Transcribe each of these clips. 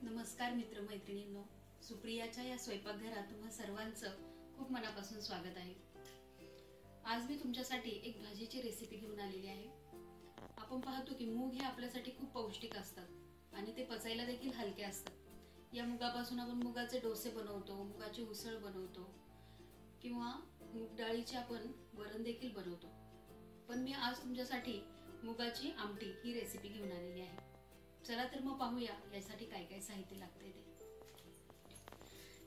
नमस्कार मित्र मैत्रिणींनो, सुप्रियाच्या या स्वयंपाकघरात तुम्हा सर्वांचं खूप मनापासून स्वागत आहे। आज मी तुमच्यासाठी एक भाजीची रेसिपी घेऊन आलेली आहे। आपण पाहतो की मूग हे आपल्यासाठी खूप पौष्टिक असतात आणि ते पचायला देखील हलके असतात। या मुगापासून आपण मुगाचे डोसे बनवतो, मुगाची उसळ बनवतो किंवा मूग डाळीचे आपण वरण देखील बनवतो। पण मी आज तुमच्यासाठी मुगाची आमटी ही रेसिपी घेऊन आलेली आहे। चला तर मग पाहूया यासाठी काय काय साहित्य लागते ते।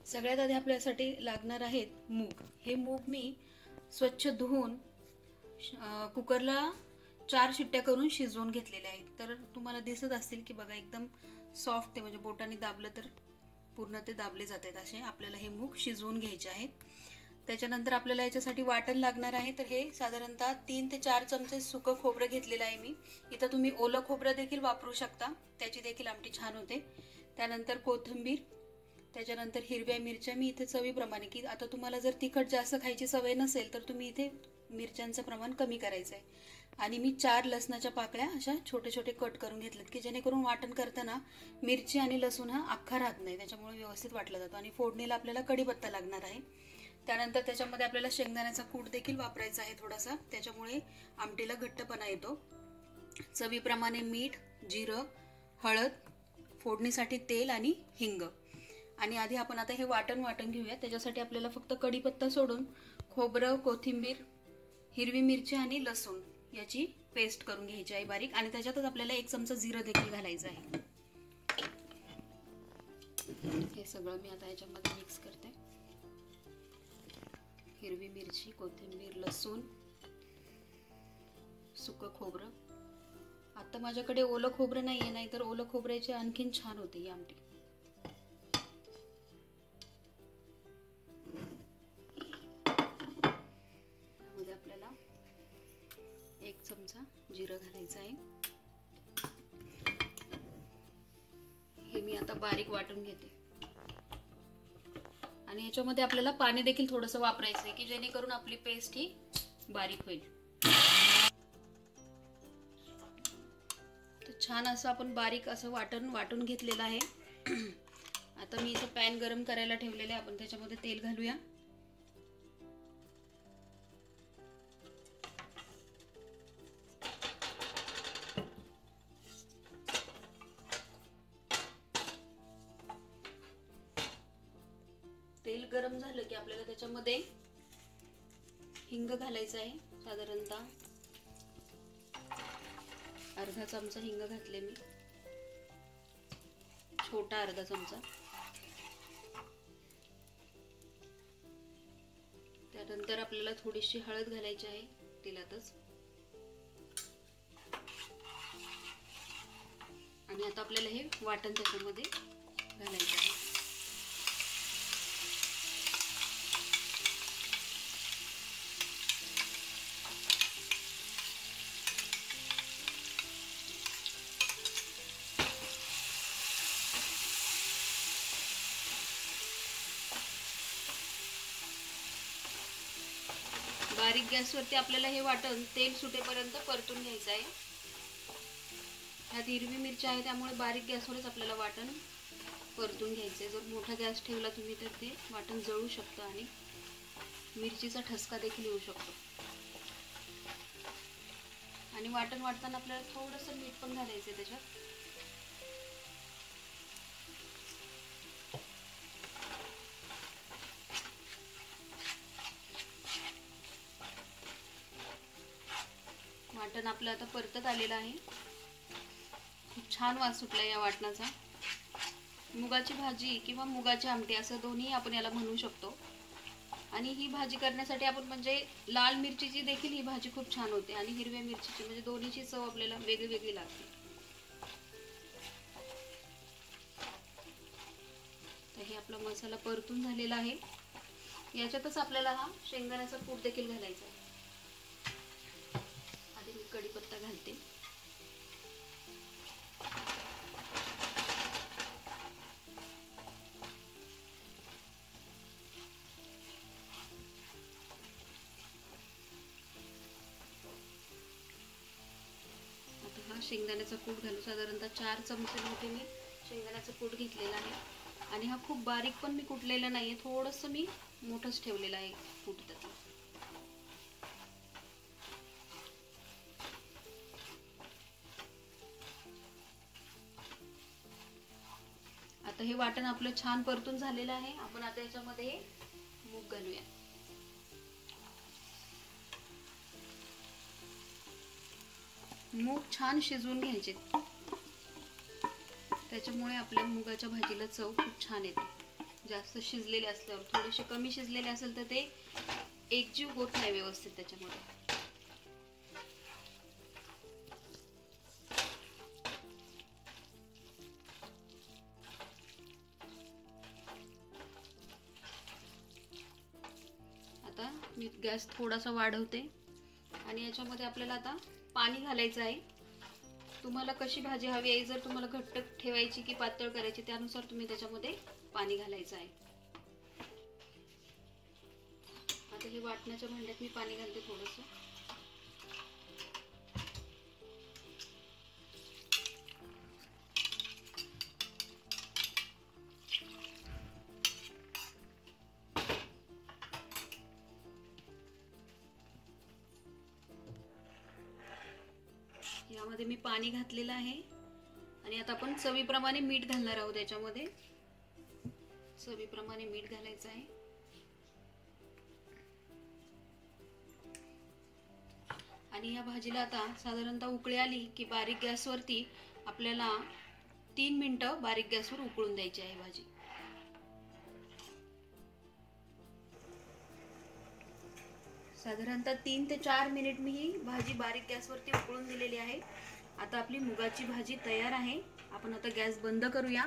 सगळ्यात आधी आपल्यासाठी लागणार आहेत मूग। हे मूग मी स्वच्छ धुवून कुकरला 4 शिट्ट्या करून शिजवून घेतलेले आहेत। तर तुम्हाला दिसत असतील की बघा एकदम सॉफ्ट आहे, म्हणजे बोटाने दाबलं तर पूर्ण ते दाबले जातात असे आपल्याला हे मूग शिजवून घ्यायचे आहेत। त्याच्यानंतर आपल्याला याच्यासाठी वाटण लागणार आहे। तर हे साधारणतः 3 ते 4 चमचे सुकं खोबरं घेतलेलं आहे मी। इथं तुम्ही ओलं खोबरं देखील वापरू शकता, त्याची देखील आमटी छान होते। त्यानंतर कोथिंबीर, त्याच्यानंतर हिरव्या मिरच्या मी इथे चवीप्रमाणे, की आता तुम्हाला जर तिखट जास्त खायची सवय नसेल तर तुम्ही इथे मिरच्यांचं प्रमाण कमी करायचं आहे। आणि मी 4 लसणाच्या पाकळ्या अशा छोटे छोटे कट करून घेतलेत, की जेणेकरून वाटण करताना मिरची आणि लसूण हा अख्खा राहत नाही, त्याच्यामुळे व्यवस्थित वाटला जातो। आणि फोडणीला आपल्याला कढीपत्ता लागणार आहे। त्यानंतर त्याच्यामध्ये आपल्याला शेंगदाण्याचा कूट देखील वापरायचा आहे थोडासा, त्याच्यामुळे आमटीला घट्टपणा येतो। चवीप्रमाणे मीठ, जिरं, हळद, फोडणीसाठी तेल आणि हिंग। आणि आधी आपण आता हे वाटण घेऊया। त्याच्यासाठी आपल्याला फक्त कढीपत्ता सोडून खोबरं, कोथिंबीर, हिरवी मिरची आणि लसूण याची पेस्ट करून घ्यायची आहे बारीक। आणि त्याच्यातच आपल्याला 1 चमचा जिरं देखील घालायचं आहे। हे सगळं मी आता याच्यामध्ये मिक्स करते। हिरवी मिरची, कोथिंबीर, लसूण, सुकं खोबरं। आता माझ्याकडे ओलं खोबरं नाहीये, नाहीतर ओलं खोबऱ्याची आणखीन छान होते ही आमटी। त्यामध्ये आपल्याला 1 चमचा जिरं घालायचं आहे। हे मी आता बारीक वाटून घेते। आणि याच्यामध्ये आपल्याला पाणी देखील थोडंसं वापरायचं आहे, की जेणेकरून आपली पेस्ट ही बारीक होईल। तर छान असं आपण बारीक असं वाटून घेतलेलं आहे। आता मी इथे पॅन गरम करायला ठेवलेले आहे, आपण त्याच्यामध्ये तेल घालूया। तेल गरम झालं की आपल्याला त्याच्यामध्ये हिंग घालायचं आहे। साधारणतः अर्धा चमचा हिंग घातले मी, छोटा अर्धा चमचा। त्यानंतर आपल्याला थोडीशी हळद घालायची आहे तेलातच। आणि आता आपल्याला हे वाटण त्याच्यामध्ये घालायचं आहे। बारीक गॅसवरती आपल्याला हे वाटण तेल सुटेपर्यंत परतून घ्यायचं आहे। ह्यात हिरवी मिरची आहे, त्यामुळे बारीक गॅसवरच आपल्याला वाटण परतून घ्यायचं आहे। जर मोठा गॅस ठेवला तुम्ही तर ते वाटण जळू शकतं आणि मिरचीचा ठसका देखील येऊ शकतो। आणि वाटण वाटताना आपल्याला थोडंसं मीठ पण घालायचं त्याच्यात। वाटण आपलं आता परतत आलेलं आहे। खूप छान वास सुटला या वाटणाचा। मुगाची भाजी किंवा मुगाची आमटी असं दोन्ही आपण याला म्हणू शकतो। आणि ही भाजी करण्यासाठी आपण म्हणजे लाल मिरचीची देखील ही भाजी खूप छान होते आणि हिरव्या मिरचीची, म्हणजे दोन्हीची चव आपल्याला वेगळी लागते। तर हे आपला मसाला परतून झालेला आहे। याच्यातच आपल्याला हा शेंगदाण्याचा कूट देखील घालायचा आहे। आधी मी कढीपत्ता घालते। आता हा शेंगदाण्याचा कूट घालू। साधारणतः 4 चमचे मोठे मी शेंगदाण्याचं कूट घेतलेलं आहे आणि हा खूप बारीक पण मी कुटलेला नाहीये, थोडंसं मी मोठंच ठेवलेलं आहे कूट त्याचं. आता हे वाटण आपलं छान परतून झालेलं आहे. आपण आता याच्यामध्ये मूग घालूया. मूग छान शिजवून घ्यायचे, त्याच्यामुळे आपल्या मुगाच्या भाजीला चव खूप छान येते. जास्त शिजलेले असल्यावर, थोडेसे कमी शिजलेले असेल तर ते एकजीव होत नाही व्यवस्थित त्याच्यामध्ये. आता मी गॅस थोडासा वाढवते आणि याच्यामध्ये आपल्याला आता पाणी घालायचं आहे. तुम्हाला कशी भाजी हवी आहे, जर तुम्हाला घट्ट ठेवायची की पातळ करायची त्यानुसार तुम्ही त्याच्यामध्ये पाणी घालायचं आहे. आता हे वाटण्याच्या भांड्यात मी पाणी घालते थोडंसं. यामध्ये मी पाणी घातलेलं आहे आणि आता आपण चवीप्रमाणे मीठ घालणार आहोत. याच्यामध्ये चवीप्रमाणे मीठ घालायचं आहे. आणि या भाजीला आता साधारणतः उकळी आली की बारीक गॅसवरती आपल्याला 3 मिनिटं बारीक गॅसवर उकळून द्यायची आहे भाजी. साधारणतः 3 ते 4 मिनिट मी ही भाजी बारीक गॅसवरती उकळून दिलेली आहे. आता आपली मुगाची भाजी तयार आहे. आपण आता गॅस बंद करूया.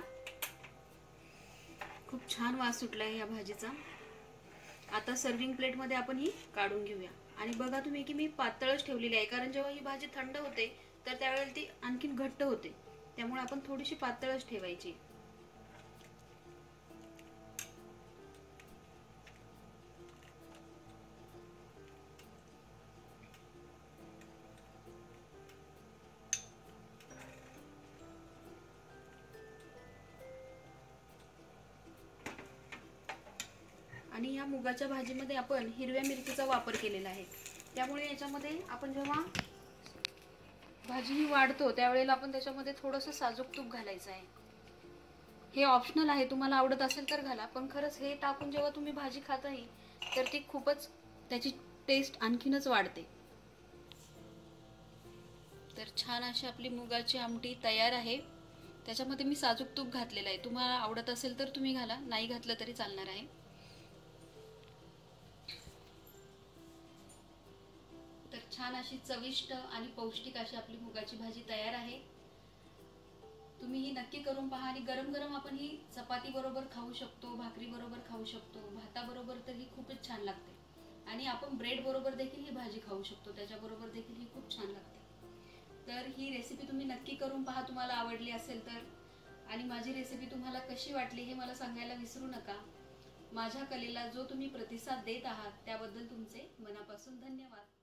खूप छान वास सुटला आहे या भाजीचा. आता सर्विंग प्लेटमध्ये आपण ही काढून घेऊया. आणि बघा तुम्ही की मी पातळच ठेवलेली आहे, कारण जेव्हा ही भाजी थंड होते तर त्यावेळेला ती आणखीन घट्ट होते, त्यामुळे आपण थोडीशी पातळच ठेवायची. आणि या मुगाच्या भाजीमध्ये आपण हिरव्या मिरचीचा वापर केलेला आहे, त्यामुळे याच्यामध्ये आपण जेव्हा भाजी ही वाढतो त्यावेळेला आपण त्याच्यामध्ये थोडंसं साजूक तूप घालायचं आहे. हे ऑप्शनल आहे, तुम्हाला आवडत असेल तर घाला, पण खरंच हे टाकून जेव्हा तुम्ही भाजी खाताही तर ती खूपच त्याची टेस्ट आणखीनच वाढते. तर छान अशी आपली मुगाची आमटी तयार आहे. त्याच्यामध्ये मी साजूक तूप घातलेलं आहे. तुम्हाला आवडत असेल तर तुम्ही घाला, नाही घातलं तरी चालणार आहे. तर छान अशी चविष्ट आणि पौष्टिक अशी आपली मुगाची भाजी तयार आहे. तुम्ही ही नक्की करून पहा. आणि गरम गरम आपण ही चपाती बरोबर खाऊ शकतो, भाकरी बरोबर खाऊ शकतो, भाताबरोबर तर ही खूपच छान लागते. आणि आपण ब्रेड बरोबर देखील ही भाजी खाऊ शकतो, त्याच्याबरोबर देखील ही खूप छान लागते. तर ही रेसिपी तुम्ही नक्की करून पहा, तुम्हाला आवडली असेल तर. आणि माझी रेसिपी तुम्हाला कशी वाटली हे मला सांगायला विसरू नका. माझ्या कलेला जो तुम्ही प्रतिसाद देत आहात त्याबद्दल तुमचे मनापासून धन्यवाद.